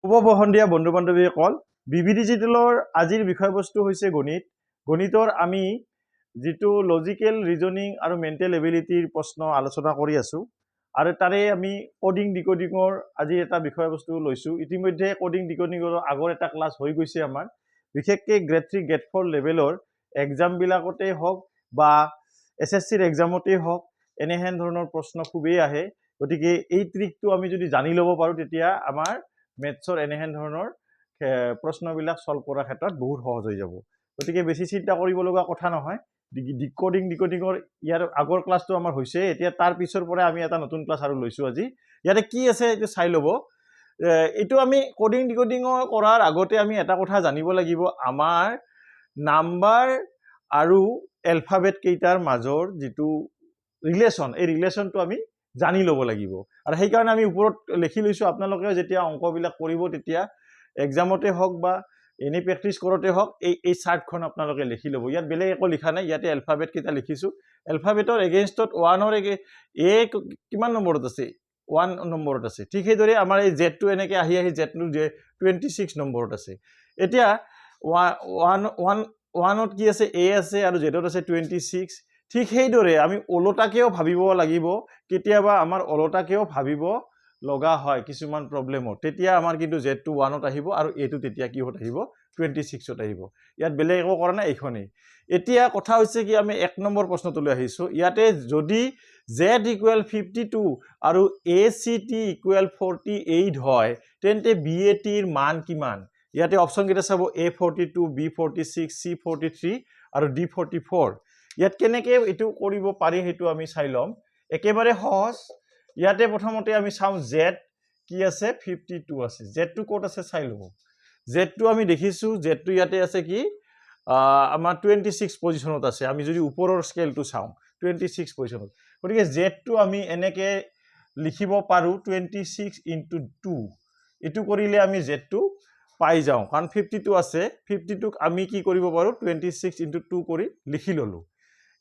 শুভ বসন্তীয়া বন্ধু বান্ধৱীসকল বিবি ডিজিটেলৰ আজিৰ বিষয়বস্তু হৈছে গণিত গণিতৰ আমি যিটো লজিকেল ৰিজনিং আৰু মেণ্টেল এবিলিটিৰ প্ৰশ্ন আলোচনা কৰি আছো আৰু তাৰে আমি কোডিং ডিকোডিঙৰ আজি এটা বিষয়বস্তু লৈছো ইতিমধ্যে কোডিং ডিকোডিঙৰ আগৰ এটা ক্লাছ হৈ গৈছে আমাৰ বিশেষকৈ গ্ৰেড 3 গ্ৰেড 4 লেভেলৰ এক্সামবিলাকতে হওক বা এছএছচিৰ এক্সামতেই হওক এনেহেন ধৰণৰ প্ৰশ্ন খুবেই আহে গতিকে এই ট্ৰিকটো আমি যদি জানি ল'ব পাৰোঁ তেতিয়া আমাৰ মেথছৰ এনেহেন ধৰণৰ প্ৰশ্নবিলাক সলভ কৰাৰ ক্ষেত্ৰত বহুত সহজ হৈ যাব গতিকে বেছি চিন্তা কৰিব লগা কথা নহয় ডিকোডিঙৰ ইয়াৰ আগৰ ক্লাছটো আমাৰ হৈছে এতিয়া তাৰ পিছৰ পৰা আমি এটা নতুন ক্লাছ আৰু লৈছোঁ আজি ইয়াতে কি আছে এইটো চাই ল'ব এইটো আমি কোডিং ডিকোডিঙৰ কৰাৰ আগতে আমি এটা কথা জানিব লাগিব আমাৰ নাম্বাৰ আৰু এলফাবেট কেইটাৰ মাজৰ যিটো ৰিলেশ্যন এই ৰিলেশ্যনটো আমি জানি ল'ব লাগিব আৰু সেইকাৰণে আমি ওপৰত লিখি লৈছোঁ আপোনালোকে যেতিয়া অংকবিলাক কৰিব তেতিয়া এক্সামতে হওক বা এনেই প্ৰেক্টিছ কৰোঁতে হওক এই চাৰ্টখন আপোনালোকে লিখি ল'ব ইয়াত বেলেগ একো লিখা নাই ইয়াতে এলফাবেট কেইটা লিখিছোঁ এলফাবেটৰ এগেইনষ্টত ওৱানৰ কিমান নম্বৰত আছে 1 নম্বৰত আছে ঠিক সেইদৰে আমাৰ এই জেডটো এনেকৈ আহি জেডটো 26 নম্বৰত আছে এতিয়া ওৱানত কি আছে এ আছে আৰু জেডত আছে 26 ঠিক সেইদৰে আমি ওলোটাকেও ভাবিব লাগিব কেতিয়াবা আমাৰ ওলোটাকেও ভাবিব লগা হয় কিছুমান প্ৰব্লেমত তেতিয়া আমাৰ কিন্তু জেডটো 1ত আহিব আৰু এটো তেতিয়া কিহত আহিব 26ত আহিব ইয়াত বেলেগ একো কৰা নাই এইখনেই এতিয়া কথা হৈছে কি আমি 1 নম্বৰ প্ৰশ্নটোলৈ আহিছোঁ ইয়াতে যদি z = 52 আৰু act = 48 হয় তেন্তে bat ৰ মান কিমান ইয়াতে অপচন কেইটা চাব a42 b46 c43 আৰু d44 ইয়াত কেনেকৈ এটো কৰিব পাৰি হেতু আমি চাই লম একেবাৰে সহজ ইয়াতে প্ৰথমতে আমি চাও z কি আছে 52 আছে z টো ক'ত আছে চাই লব z টো আমি দেখিছো z টো ইয়াতে আছে কি আমাৰ 26 পজিশনত আছে আমি যদি ওপৰৰ স্কেলটো চাও 26 পজিশনত গতিকে z টো আমি এনেকে লিখিব পাৰো 26 * 2 এটো কৰিলে আমি z টো পাই যাও কাৰণ 52 আছে 52 ক আমি কি কৰিব পাৰো 26 * 2 কৰি লিখি ললো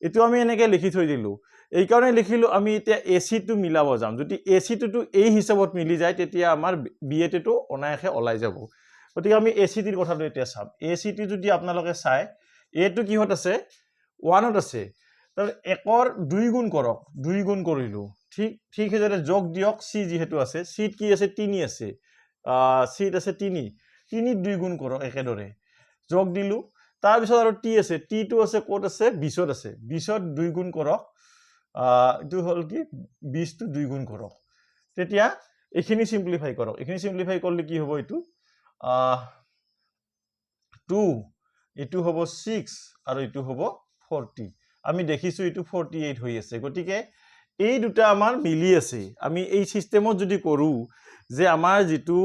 এটো আমি এনেকে লিখি থৈ দিলো এই কাৰণে লিখিলো আমি এতিয়া এসি টো মিলাব যাম যদি এসি টো এই হিচাপত মিলি যায় তেতিয়া আমাৰ বিএট টো অনায়াসে ওলাই যাব গতিকে আমি এসি টিৰ কথাটো এতিয়া চাম এসি টি যদি আপোনালোকে চাই এ টো কিহত আছে 1ত আছে তাৰ 1ৰ 2 গুণ কৰক 2 গুণ কৰিলো ঠিক হেজৰে যোগ দিয়ক সি যেহেতু আছে সিত কি আছে 3 আছে সিত আছে 3 2 গুণ কৰক একেদৰে যোগ দিলু তাৰ পিছত আৰু টি আছে টি টো আছে ক'ত আছে 20ত আছে 20ত 2 গুণ কৰক এটো হল কি 20 টো 2 গুণ কৰক তেতিয়া এখিনি সিম্পলিফাই কৰক এখিনি সিম্পলিফাই কৰলে কি হ'ব এটো 2 এটো হ'ব 6 আৰু এটো হ'ব 40 আমি দেখিছো এটো 48 হৈ আছে গতিকে এই দুটা আমাৰ মিলি আছে আমি এই সিস্টেমত যদি কৰো যে আমাৰ যেটো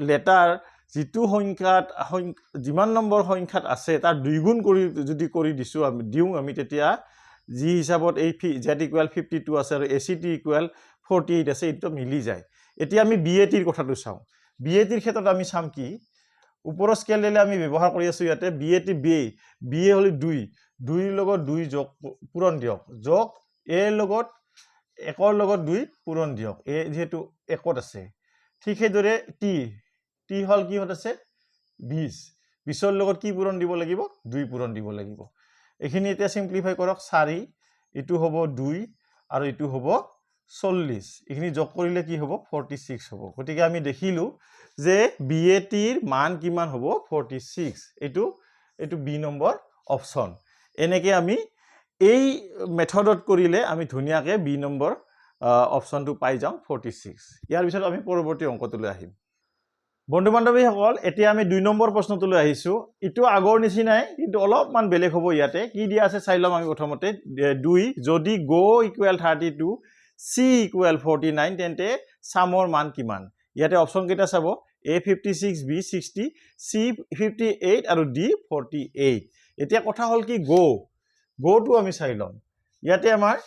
লেটাৰ যেটো সংখ্যাত যিমান নম্বৰ সংখ্যাত আছে তাৰ 2 গুণ কৰি যদি কৰি দিছো আমি দিউ আমি তেতিয়া যি হিচাপত এই z = 52 আছে আৰু act = 48 আছে এটো মিলি যায় এতিয়া আমি bat ৰ কথাটো চাও bat ৰ ক্ষেত্ৰত আমি চাম কি ওপৰৰ স্কেল দিলে আমি ব্যৱহাৰ কৰি আছো ইয়াতে bat ba হলি 2 2 ৰ লগত 2 যোগ পূৰণ দিয়ক যোগ a ৰ লগত 1ৰ লগত 2 পূৰণ দিয়ক a যেহেতু 1ত আছে ঠিক সেইদৰে t হল কি হত আছে 20 20ৰ লগত কি পূৰণ দিব লাগিব 2 পূৰণ দিব লাগিব এখিনি এতিয়া সিম্পলিফাই কৰক 4 এটো হ'ব 2 আৰু এটো হ'ব 40 এখিনি যোগ কৰিলে কি হ'ব 46 হ'ব গতিকে আমি দেখিলো যে BAT ৰ মান কিমান হ'ব 46 এটো বি নম্বৰ অপচন এনেকে আমি এই মেথডত কৰিলে আমি ধুনিয়াকে বি নম্বৰ অপচনটো পাই যাম 46 ইয়াৰ পিছত আমি পৰৱৰ্তী অংকটোলৈ আহিম বন্ধু বান্ধৱীসকল এতিয়া আমি 2 নম্বৰ প্ৰশ্নটোলৈ আহিছো ইটো আগৰ নিচিনাই কিন্তু অলপমান বেলেগ হ'ব ইয়াতে কি দিয়া আছে চাই লম আমি প্ৰথমতে 2 যদি go = 32 c = 49 তেন্তে সামৰ মান কিমান ইয়াতে অপচন কেইটা চাব a56 b60 c58 আৰু d48 এতিয়া কথা হল কি go টো আমি চাই লম ইয়াতে আমাৰ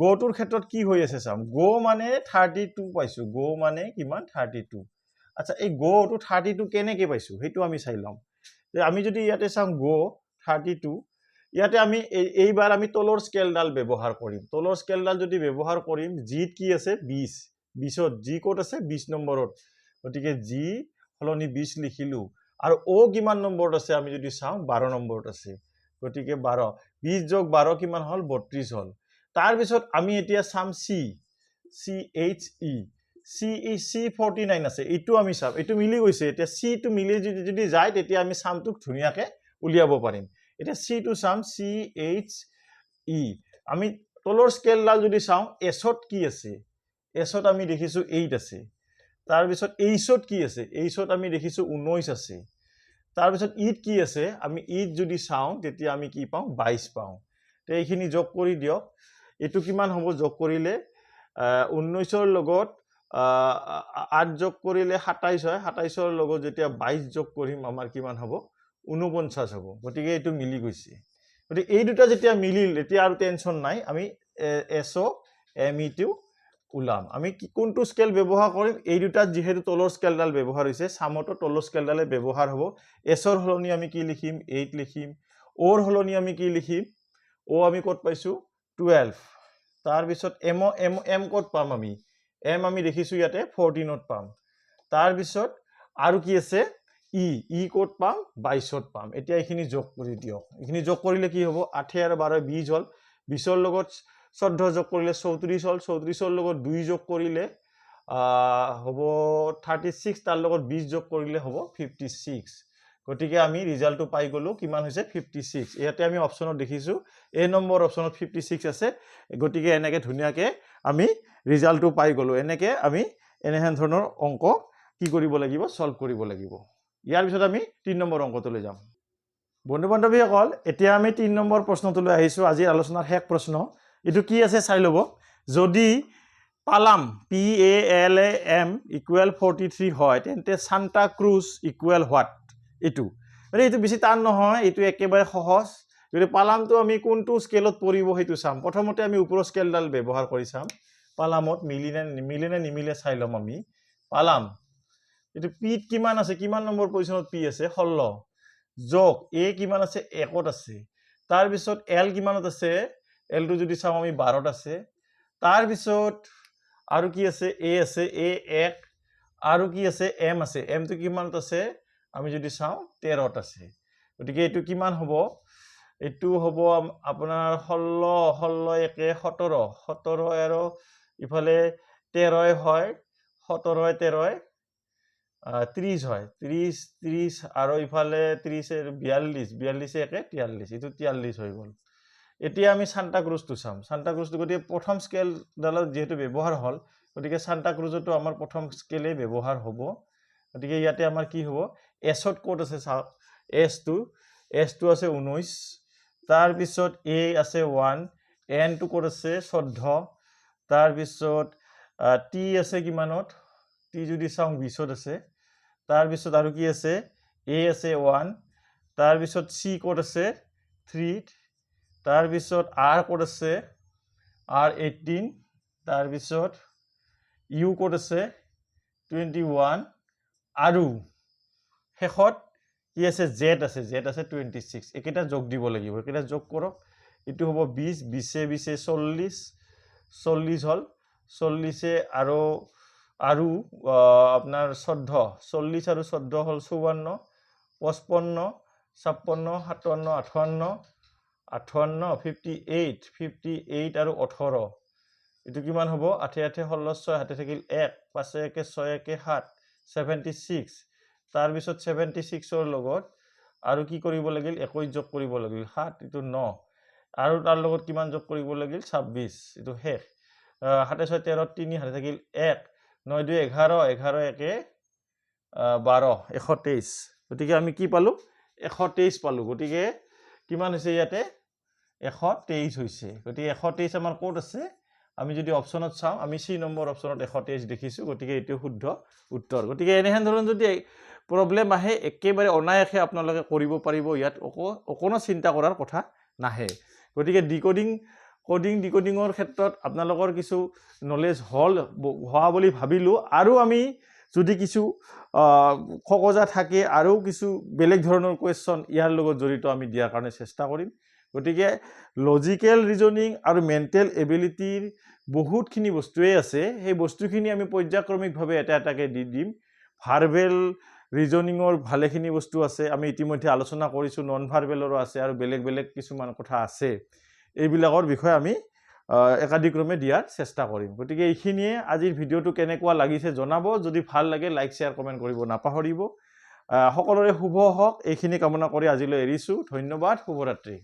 go টোৰ ক্ষেত্ৰত কি হৈ আছে চাম go মানে 32 পাইছো go মানে কিমান 32 আচ্ছা এই go টো 32 কেনেকে পাইছো হেতু আমি চাই লম যে আমি যদি ইয়াতে চাম go 32 ইয়াতে আমি এইবাৰ আমি তলৰ স্কেলডাল ব্যৱহাৰ কৰিম তলৰ স্কেলডাল যদি ব্যৱহাৰ কৰিম জিত কি আছে 20 20ত জি ক'ত আছে 20 নম্বৰত গতিকে জি হলনি 20 লিখিলো আৰু ও কিমান নম্বৰত আছে আমি যদি চাওঁ 12 নম্বৰত আছে গতিকে 12 20 যোগ 12 কিমান হল 32 হল তাৰ পিছত আমি এতিয়া চাম সি CHE C49 আছে এইটো আমি চাম এইটো মিলি গৈছে এতিয়া সি টো মিলি যদি যায় তেতিয়া আমি সামটোক ধুনিয়াকে উলিয়াব পাৰিম এতিয়া সি টো সাম CHE আমি তলৰ স্কেলডাল যদি চাওঁ এছত কি আছে এছত আমি দেখিছো 8 আছে তাৰ পিছত এইছত কি আছে এইছত আমি দেখিছো 19 আছে তাৰ পিছত ইট কি আছে আমি ইট যদি চাওঁ তেতিয়া আমি কি পাওঁ 22 পাওঁ তে এইখিনি যোগ কৰি দিয়ক এটো কিমান হ'ব যোগ কৰিলে 19ৰ লগত 8 যোগ কৰিলে 27 হয় 27ৰ লগত যেতিয়া 22 যোগ কৰিম আমাৰ কিমান হ'ব 49 হ'ব গতিকে এটো মিলি গৈছে গতিকে এই দুটা যেতিয়া মিলিল এতিয়া আৰু টেনচন নাই আমি এসো এমই টো উলাম আমি কোনটো স্কেল ব্যৱহাৰ কৰিম এই দুটা যেহেতু তলৰ স্কেলডাল ব্যৱহাৰ হৈছে সামতো তলৰ স্কেলডালে ব্যৱহাৰ হ'ব এসৰ হলনি আমি কি লিখিম 8 লিখিম ওৰ হলনি আমি কি লিখিম ও আমি কত পাইছো 12 তাৰ পিছত এম কত পাম আমি এম আমি দেখিছো ইয়াতে 14ত পাম তাৰ পিছত আৰু কি আছে ই কত পাম 22ত পাম এতিয়া এইখিনি যোগ কৰি দিয়ক এইখিনি যোগ কৰিলে কি হ'ব 8 আৰু 12 20 হল 20ৰ লগত 14 যোগ কৰিলে 34 হল 34ৰ লগত 2 যোগ কৰিলে হ'ব 36 তাৰ লগত 20 যোগ কৰিলে হ'ব 56 গতিকে আমি ৰিজাল্টটো পাই গলো কিমান হৈছে 56 ইয়াতে আমি অপচনত দেখিছো এ নম্বৰ অপচনত 56 আছে গতিকে এনেকে ধুনিয়াকে আমি ৰিজাল্টটো পাই গলো এনেকে আমি এনেহেন ধৰণৰ অংক কি কৰিব লাগিব সলভ কৰিব লাগিব ইয়াৰ পিছত আমি 3 নম্বৰ অংকটোলৈ যাম বন্ধু বান্ধৱীসকল এতিয়া আমি 3 নম্বৰ প্ৰশ্নটোলৈ আহিছো আজি আলোচনাৰ শেষ প্ৰশ্ন এটো কি আছে চাই লব যদি পালাম PALAM ইকুৱেল 43 হয় তেন্তে সান্তা ক্ৰুজ ইকুৱেল হোৱাট এটো মানে এটো বেছি টান নহয় এটো একেবাৰে সহজ যদি পালামটো আমি কোনটো স্কেলত পৰিব হেতু চাম প্ৰথমতে আমি ওপৰৰ স্কেলডাল ব্যৱহাৰ কৰি চাম পালামত মিলিনে নিমিলে চাই লম আমি পালাম এটো পি কিমান আছে কিমান নম্বৰ পজিশনত পি আছে 16 যোগ এ কিমান আছে 1ত আছে তাৰ পিছত এল কিমানত আছে এল টো যদি চাও আমি 12ত আছে তাৰ পিছত আৰু কি আছে এ 1 আৰু কি আছে এম টো কিমানত আছে আমি যদি চাও 13ত আছে গতিকে এটো কিমান হ'ব এটো হ'ব আপোনাৰ 16 1 17 17 আৰু ইফালে 13 হয় 17 13 30 হয় 30 আৰু ইফালে 30 42 42 1 43 এটো 43 হৈ গল এতিয়া আমি সান্তা ক্ৰুজটো চাম সান্তা ক্ৰুজটো গতি প্ৰথম স্কেল ডালত যেহেতু ব্যৱহাৰ হল গতিকে সান্তা ক্ৰুজটো আমাৰ প্ৰথম স্কেলে ব্যৱহাৰ হ'ব গতিকে ইয়াতে আমাৰ কি হ'ব এছত কোড আছে এস টো আছে 19 তাৰ পিছত এ আছে 1 এন টো কোড আছে 14 তাৰ পিছত টি আছে কিমানত টি যদি চাও 20ত আছে তাৰ পিছত আৰু কি আছে এ আছে 1 তাৰ পিছত সি কোড আছে 3 তাৰ পিছত আৰ কোড আছে R18 তাৰ পিছত ইউ কোড আছে 21 আৰু শেষত কি আছে জেড আছে 26 একেটা যোগ দিব লাগিব একেটা যোগ কৰক এটো হ'ব 20 20 40 40 হল 40 আৰু আপোনাৰ 14 40 আৰু 14 হল 54 55 56 57 58 58 আৰু 18 এটো কিমান হ'ব 8 8 16 6 হাতে থাকিল 1 5 1 6 1 7 76 তাৰ পিছত 76 ৰ লগত আৰু কি কৰিব লাগিল 21 যোগ কৰিব লাগিল 7 এটো 9 আৰু তাৰ লগত কিমান যোগ কৰিব লাগিল 26 এটো শেষ 7 6 13 3 হাতে থাকিল 1 9 2 11 11 1 12 123 গতিকে আমি কি পালো 123 পালো গতিকে কিমান হৈছে ইয়াতে 123 হৈছে গতিকে 123 আমাৰ কোড আছে আমি যদি অপচনত চাও আমি সি নম্বৰ অপচনত 123 দেখিছো গতিকে এটো শুদ্ধ উত্তৰ গতিকে এনেহেন ধৰণ যদি প্ৰবলেম আহে একেবাৰে অনায়াসে আপোনালোকে কৰিব পাৰিব ইয়াত অকনো চিন্তা কৰাৰ কথা নাহে গতিকে ডিকোডিংৰ ক্ষেত্ৰত আপোনালোকৰ কিছু নলেজ হোৱা বুলি ভাবিলো আৰু আমি যদি কিছু খগজা থাকে আৰু কিছু বেলেগ ধৰণৰ কোৱেশ্চন ইয়াৰ লগত জড়িত আমি দিয়াৰ কাৰণে চেষ্টা কৰিম গতিকে লজিক্যাল ৰিজনিং আৰু মেন্টেল এবিলিটিৰ বহুতখিনি বস্তুৱেই আছে সেই বস্তুখিনি আমি পৰ্যায়ক্ৰমিকভাৱে এটা এটাকে দি দিম ভাৰ্বেল ৰিজনিঙৰ ভালেখিনি বস্তু আছে আমি ইতিমধ্যে আলোচনা কৰিছোঁ নন ভাৰ্বেলৰো আছে আৰু বেলেগ বেলেগ কিছুমান কথা আছে এইবিলাকৰ বিষয়ে আমি একাধিক্ৰমে দিয়াৰ চেষ্টা কৰিম গতিকে এইখিনিয়ে আজিৰ ভিডিঅ'টো কেনেকুৱা লাগিছে জনাব যদি ভাল লাগে লাইক শ্বেয়াৰ কমেণ্ট কৰিব নাপাহৰিব সকলোৰে শুভ হওক এইখিনি কামনা কৰি আজিলৈ এৰিছোঁ ধন্যবাদ শুভৰাত্ৰি